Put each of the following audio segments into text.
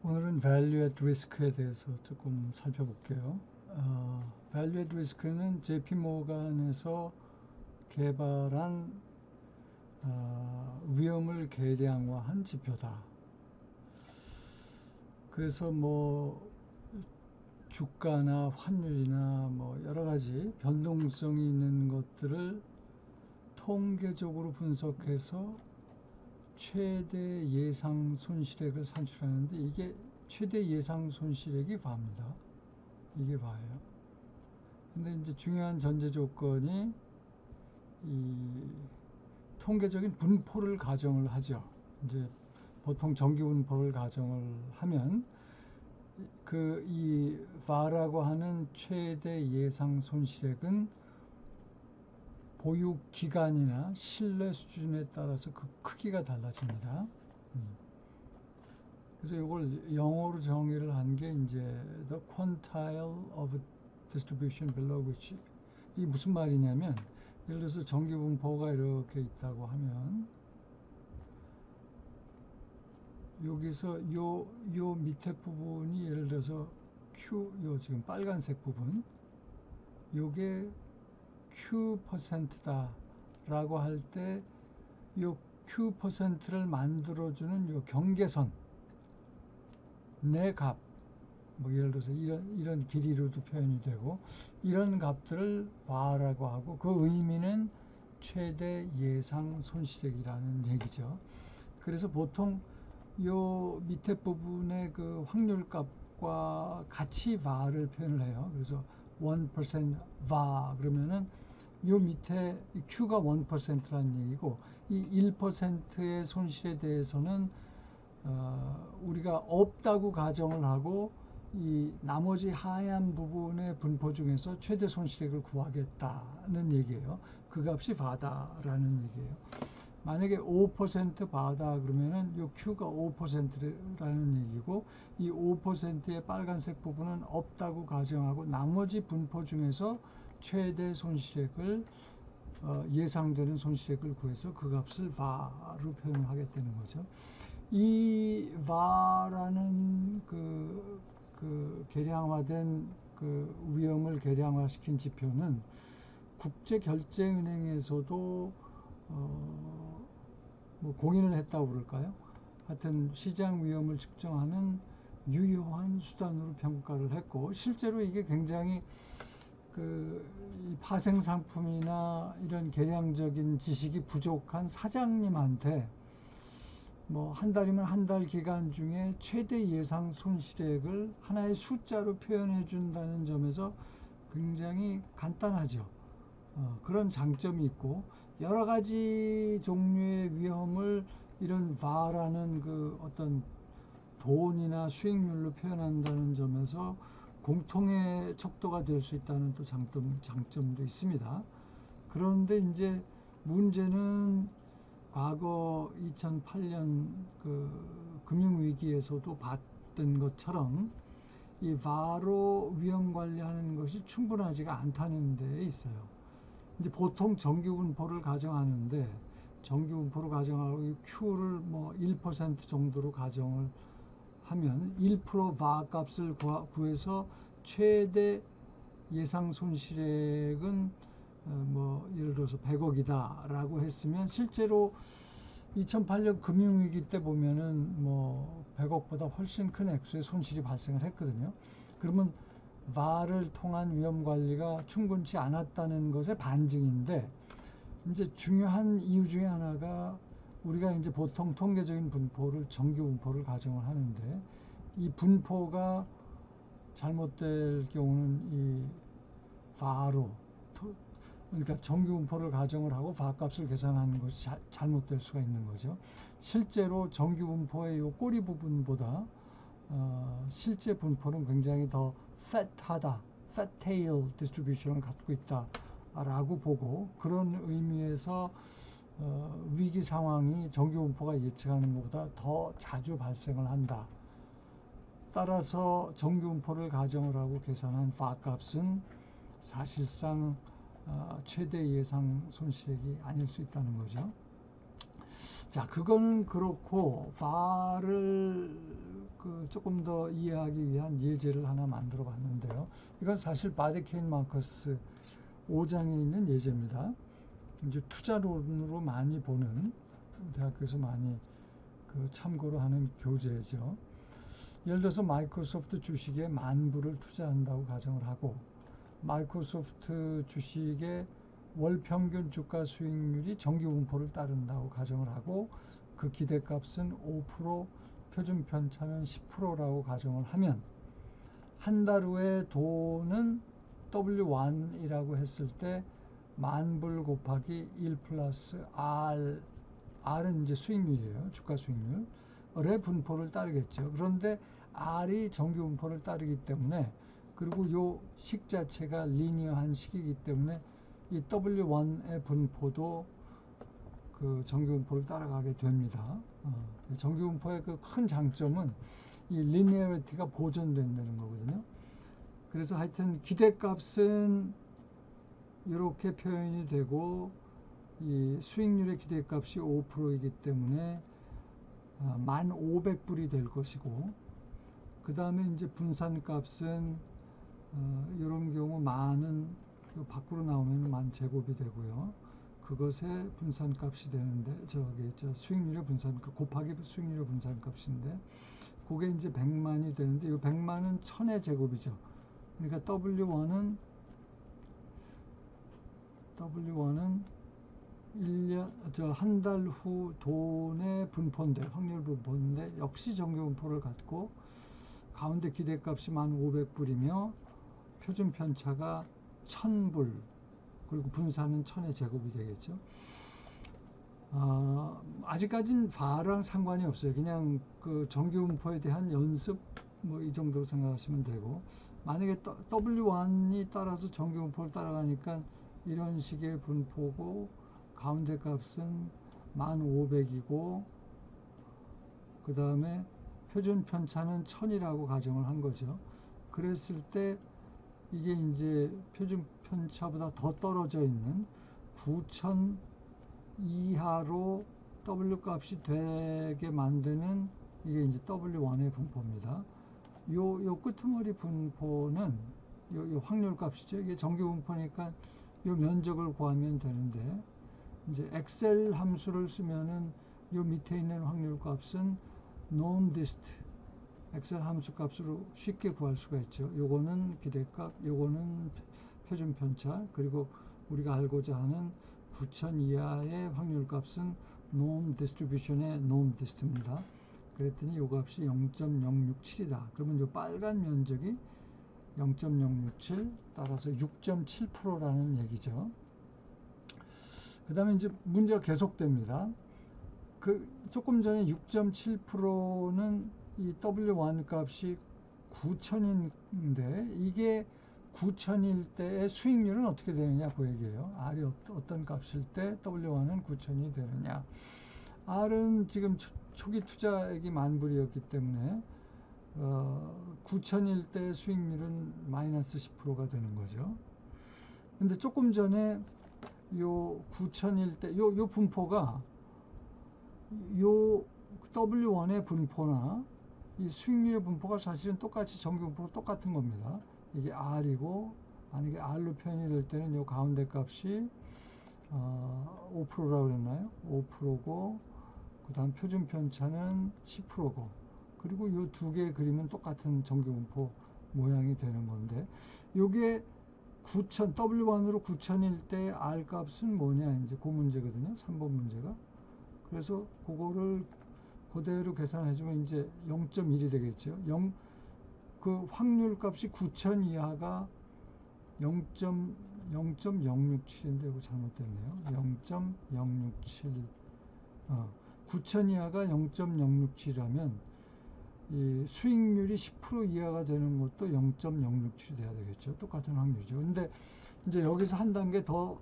오늘은 value at risk에 대해서 조금 살펴볼게요. value at risk는 JP 모간에서 개발한 위험을 계량화한 지표다. 그래서 뭐 주가나 환율이나 뭐 여러 가지 변동성이 있는 것들을 통계적으로 분석해서 최대 예상 손실액을 산출하는데, 이게 최대 예상 손실액이 바입니다. 이게 바예요. 근데 이제 중요한 전제 조건이 이 통계적인 분포를 가정을 하죠. 이제 보통 정기 분포를 가정을 하면 이 바라고 하는 최대 예상 손실액은 보유 기간이나 신뢰 수준에 따라서 그 크기가 달라집니다. 그래서 이걸 영어로 정의를 한 게 이제 the quantile of distribution below which, 이 무슨 말이냐면, 예를 들어서 정기 분포가 이렇게 있다고 하면 여기서 요 밑에 부분이 예를 들어서 요 지금 빨간색 부분, 요게 Q%다 라고 할 때 요 Q%를 만들어주는 요 경계선 내 값, 뭐 예를 들어서 이런 길이로도 표현이 되고, 이런 값들을 바라고 하고, 그 의미는 최대 예상 손실액이라는 얘기죠. 그래서 보통 요 밑에 부분의 그 확률 값과 같이 바를 표현을 해요. 그래서 1% 바 그러면은 요 밑에 Q가 1%라는 얘기고, 이 1%의 손실에 대해서는 우리가 없다고 가정을 하고, 이 나머지 하얀 부분의 분포 중에서 최대 손실액을 구하겠다는 얘기예요. 그 값이 바다라는 얘기예요. 만약에 5% 바다 그러면은 요 Q가 5%라는 얘기고, 이 5%의 빨간색 부분은 없다고 가정하고, 나머지 분포 중에서 최대 손실액을 예상되는 손실액을 구해서 그 값을 바로 표현을 하게 되는 거죠. 이 바라는 그 계량화된 그 위험을 계량화시킨 지표는 국제결제은행에서도 뭐 공인을 했다고 그럴까요? 하여튼 시장 위험을 측정하는 유효한 수단으로 평가를 했고, 실제로 이게 굉장히 이 파생 상품이나 이런 계량적인 지식이 부족한 사장님한테 뭐 한 달이면 한 달 기간 중에 최대 예상 손실액을 하나의 숫자로 표현해 준다는 점에서 굉장히 간단하죠. 그런 장점이 있고, 여러 가지 종류의 위험을 이런 바라는 그 어떤 돈이나 수익률로 표현한다는 점에서 공통의 척도가 될 수 있다는 또 장점도 있습니다. 그런데 이제 문제는 과거 2008년 그 금융위기에서도 봤던 것처럼 이 바로 위험 관리하는 것이 충분하지가 않다는 데 있어요. 이제 보통 정기분포를 가정하는데, 정기분포를 가정하고 이 Q를 뭐 1% 정도로 가정을 하면 1% 바 값을 구해서 최대 예상 손실액은 뭐 예를 들어서 100억이다 라고 했으면, 실제로 2008년 금융위기 때 보면은 뭐 100억보다 훨씬 큰 액수의 손실이 발생을 했거든요. 그러면 바를 통한 위험 관리가 충분치 않았다는 것의 반증인데, 이제 중요한 이유 중에 하나가, 우리가 이제 보통 통계적인 분포를, 정기 분포를 가정을 하는데, 이 분포가 잘못될 경우는 이 바로, 그러니까 정기 분포를 가정을 하고 바값을 계산하는 것이 잘못될 수가 있는 거죠. 실제로 정기 분포의 이 꼬리 부분보다 실제 분포는 굉장히 더 fat하다, fat tail distribution을 갖고 있다라고 보고, 그런 의미에서 위기 상황이 정기 분포가 예측하는 것보다 더 자주 발생을 한다. 따라서 정기 분포를 가정을 하고 계산한 바값은 사실상 최대 예상 손실액이 아닐 수 있다는 거죠. 자, 그거는 그렇고, 바를 그 조금 더 이해하기 위한 예제를 하나 만들어 봤는데요. 이건 사실 바디-케인 마커스 5장에 있는 예제입니다. 이제 투자론으로 많이 보는, 대학교에서 많이 참고로 하는 교재죠. 예를 들어서 마이크로소프트 주식에 10,000불을 투자한다고 가정을 하고, 마이크로소프트 주식의 월 평균 주가 수익률이 정기분포를 따른다고 가정을 하고, 그 기대값은 5%, 표준 편차는 10%라고 가정을 하면, 한 달 후에 돈은 W1이라고 했을 때 10,000불 곱하기 1 플러스 R은 이제 수익률이에요. 주가 수익률의 분포를 따르겠죠. 그런데 R이 정기 분포를 따르기 때문에, 그리고 요 식 자체가 리니어한 식이기 때문에 이 W1의 분포도 그 정기 분포를 따라가게 됩니다. 정기 분포의 그 큰 장점은 이 리니어리티가 보존된다는 거거든요. 그래서 하여튼 기대값은 이렇게 표현이 되고, 이 수익률의 기대값이 5%이기 때문에 1,500불이 될 것이고, 그 다음에 이제 분산값은 이런 경우 만은 밖으로 나오면 10,000제곱이 되고요. 그것의 분산값이 되는데, 수익률의 분산값 곱하기 수익률의 분산값인데, 그게 이제 100만이 되는데, 이 100만은 1,000의 제곱이죠. 그러니까 W1은 1년, 한 달 후 돈의 분포인데, 확률 분포인데, 역시 정기 분포를 갖고, 가운데 기대값이 1,500불이며, 표준 편차가 1,000불, 그리고 분산은 1,000의 제곱이 되겠죠. 아직까지는 바랑 상관이 없어요. 그냥 그 정기 분포에 대한 연습, 뭐 이 정도로 생각하시면 되고, 만약에 W1이 따라서 정기 분포를 따라가니까 이런 식의 분포고, 가운데 값은 1,500이고, 그 다음에 표준 편차는 1,000이라고 가정을 한 거죠. 그랬을 때 이게 이제 표준 편차보다 더 떨어져 있는 9,000 이하로 W 값이 되게 만드는, 이게 이제 W1의 분포입니다. 요 끄트머리 분포는 요 확률 값이죠. 이게 정기 분포니까 요 면적을 구하면 되는데, 이제 엑셀 함수를 쓰면은 요 밑에 있는 확률 값은 normdist 엑셀 함수 값으로 쉽게 구할 수가 있죠. 요거는 기대값, 요거는 표준 편차, 그리고 우리가 알고자 하는 9,000 이하의 확률 값은 norm distribution의 normdist입니다. 그랬더니 요 값이 0.067이다. 그러면 요 빨간 면적이 0.067, 따라서 6.7%라는 얘기죠. 그 다음에 이제 문제가 계속됩니다. 조금 전에 6.7%는 이 W1 값이 9,000인데, 이게 9,000일 때의 수익률은 어떻게 되느냐, 그 얘기예요. R이 어떤 값일 때 W1은 9,000이 되느냐. R은 지금 초기 투자액이 10,000불이었기 때문에 9,000일 때 수익률은 마이너스 10%가 되는 거죠. 근데 조금 전에 요 9,000일 때 요 분포가 요 W1의 분포나 이 수익률의 분포가 사실은 똑같이 정기 분포가 똑같은 겁니다. 이게 R이고, 만약에 R로 표현이 될 때는 요 가운데 값이 5%라고 그랬나요? 5%고, 그 다음 표준 편차는 10%고, 그리고 요 두 개의 그림은 똑같은 정기 분포 모양이 되는 건데, 요게 9,000, W1으로 9,000일 때 R 값은 뭐냐, 이제 그 문제거든요. 3번 문제가. 그래서 그거를 그대로 계산해주면 이제 0.1이 되겠죠. 그 확률 값이 9,000 이하가 0.067인데 이거 잘못됐네요. 0.067. 9,000 이하가 0.067이라면 이 수익률이 10% 이하가 되는 것도 0.067이 돼야 되겠죠. 똑같은 확률이죠. 근데 이제 여기서 한 단계 더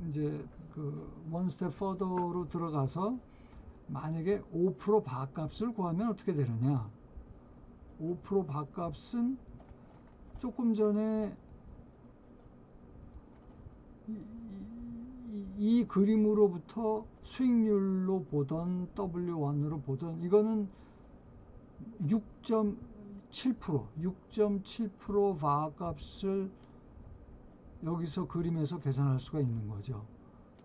이제 그 원 스텝 퍼더로 들어가서, 만약에 5% 바값을 구하면 어떻게 되느냐. 5% 바값은 조금 전에 이 그림으로부터 수익률로 보던 W1으로 보던, 이거는 6.7% 바값을 여기서 그림에서 계산할 수가 있는 거죠.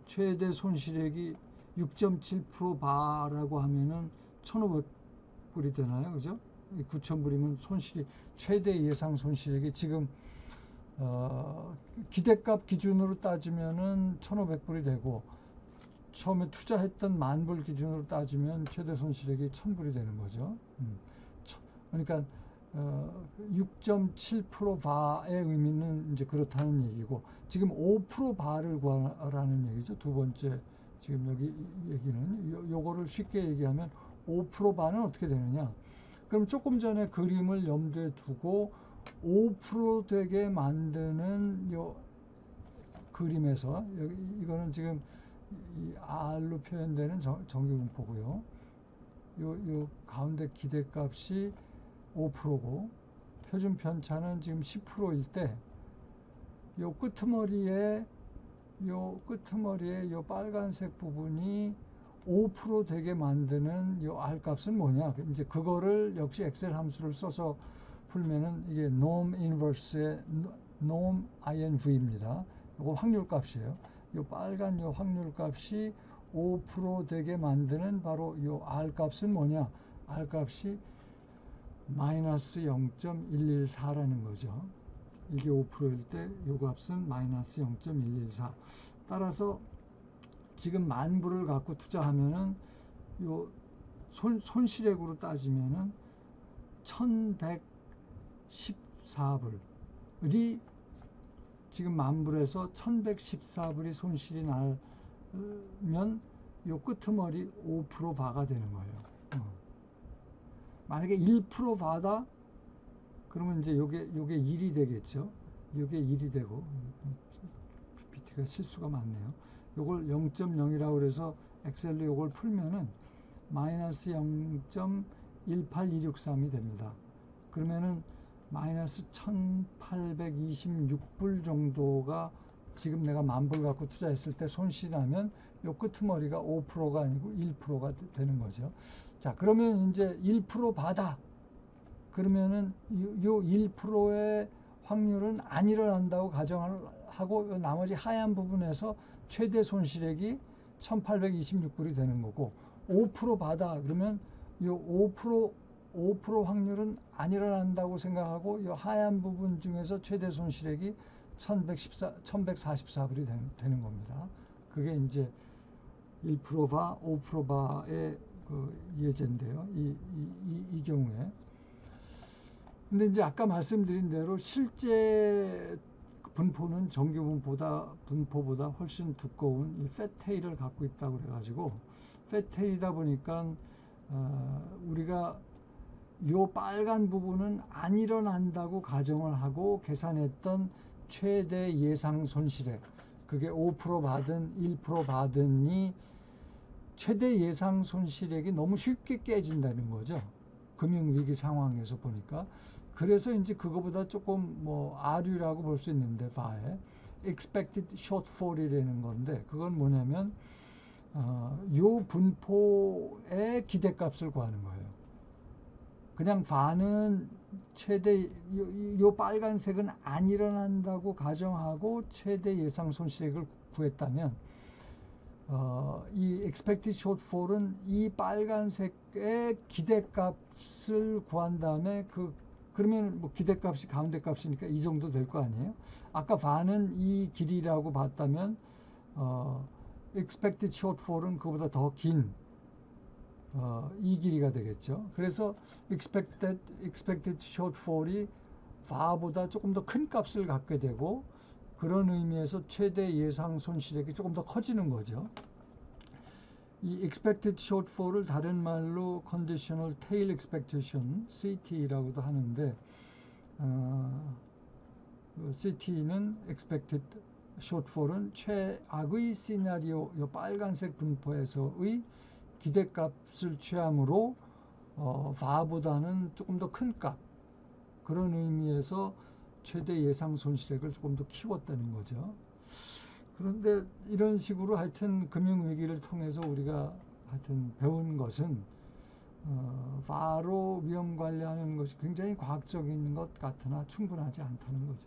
최대 손실액이 6.7% 바라고 하면은 1,500불이 되나요? 그죠? 9,000불이면 손실이, 최대 예상 손실액이 지금 기대값 기준으로 따지면은 1,500불이 되고, 처음에 투자했던 10,000불 기준으로 따지면 최대 손실액이 1,000불이 되는 거죠. 그러니까 6.7% 바의 의미는 이제 그렇다는 얘기고, 지금 5% 바를 구하라는 얘기죠. 두 번째 지금 여기 얘기는 요거를 쉽게 얘기하면 5% 바는 어떻게 되느냐. 그럼 조금 전에 그림을 염두에 두고 5% 되게 만드는 요 그림에서, 여기 이거는 지금 이 R로 표현되는 정기분포고요. 요 가운데 기대값이 5%고 표준 편차는 지금 10%일 때, 요 끄트머리에 요 빨간색 부분이 5% 되게 만드는 요 R 값은 뭐냐. 이제 그거를 역시 엑셀 함수를 써서 풀면은 이게 norm inverse의 norm INV입니다. 이거 확률 값이에요. 요 빨간 요 확률 값이 5% 되게 만드는 바로 요 R 값은 뭐냐. R 값이 마이너스 0.114라는 거죠. 이게 5%일 때 요 값은 마이너스 0.114. 따라서 지금 10,000불을 갖고 투자하면은 요 손실액으로 따지면은 1,114불이, 지금 10,000불에서 1,114불이 손실이 나면 요 끄트머리 5% 바가 되는 거예요. 만약에 1% 바다 그러면 이제 요게 1이 되겠죠. 요게 1이 되고, PPT가 실수가 많네요. 요걸 0.0이라고 그래서 엑셀로 요걸 풀면은 마이너스 0.18263이 됩니다. 그러면은 마이너스 1,826불 정도가 지금 내가 10,000불 갖고 투자했을 때 손실이 나면 요 끄트머리가 5%가 아니고 1%가 되는 거죠. 자, 그러면 이제 1% 바다. 그러면은 요 1%의 확률은 안 일어난다고 가정을 하고, 나머지 하얀 부분에서 최대 손실액이 1,826불이 되는 거고, 5% 바다 그러면 요 5% 확률은 안 일어난다고 생각하고, 요 하얀 부분 중에서 최대 손실액이 1,144불이 되는 겁니다. 그게 이제 1% 바, 5% 바의 그 예제인데요. 이 경우에. 근데 이제 아까 말씀드린 대로 실제 분포는 정규 분포보다 훨씬 두꺼운 이 패테일을 갖고 있다고 그래가지고, 패테일이다 보니까 우리가 요 빨간 부분은 안 일어난다고 가정을 하고 계산했던 최대 예상 손실액, 그게 5% 받은 1% 받은이 최대 예상 손실액이 너무 쉽게 깨진다는 거죠. 금융위기 상황에서 보니까. 그래서 이제 그거보다 조금 뭐 아류라고 볼 수 있는데, 바에 expected shortfall이라는 건데, 그건 뭐냐면 요 분포의 기대값을 구하는 거예요. 그냥 바는 최대 요 빨간색은 안 일어난다고 가정하고 최대 예상 손실액을 구했다면, 이 expected shortfall은 이 빨간색의 기대값을 구한 다음에 그러면 뭐 기대값이 가운데 값이니까 이 정도 될 거 아니에요. 아까 바는 이 길이라고 봤다면 expected shortfall은 그보다 더 긴 이 길이가 되겠죠. 그래서 expected shortfall이 바보다 조금 더 큰 값을 갖게 되고, 그런 의미에서 최대 예상 손실액이 조금 더 커지는 거죠. 이 expected shortfall을 다른 말로 conditional tail expectation, CT라고도 하는데, CT는 expected shortfall은 최악의 시나리오, 이 빨간색 분포에서의 기대값을 취함으로 바보다는 조금 더 큰 값, 그런 의미에서 최대 예상 손실액을 조금 더 키웠다는 거죠. 그런데 이런 식으로 하여튼 금융위기를 통해서 우리가 하여튼 배운 것은, 바로 위험 관리하는 것이 굉장히 과학적인 것 같으나 충분하지 않다는 거죠.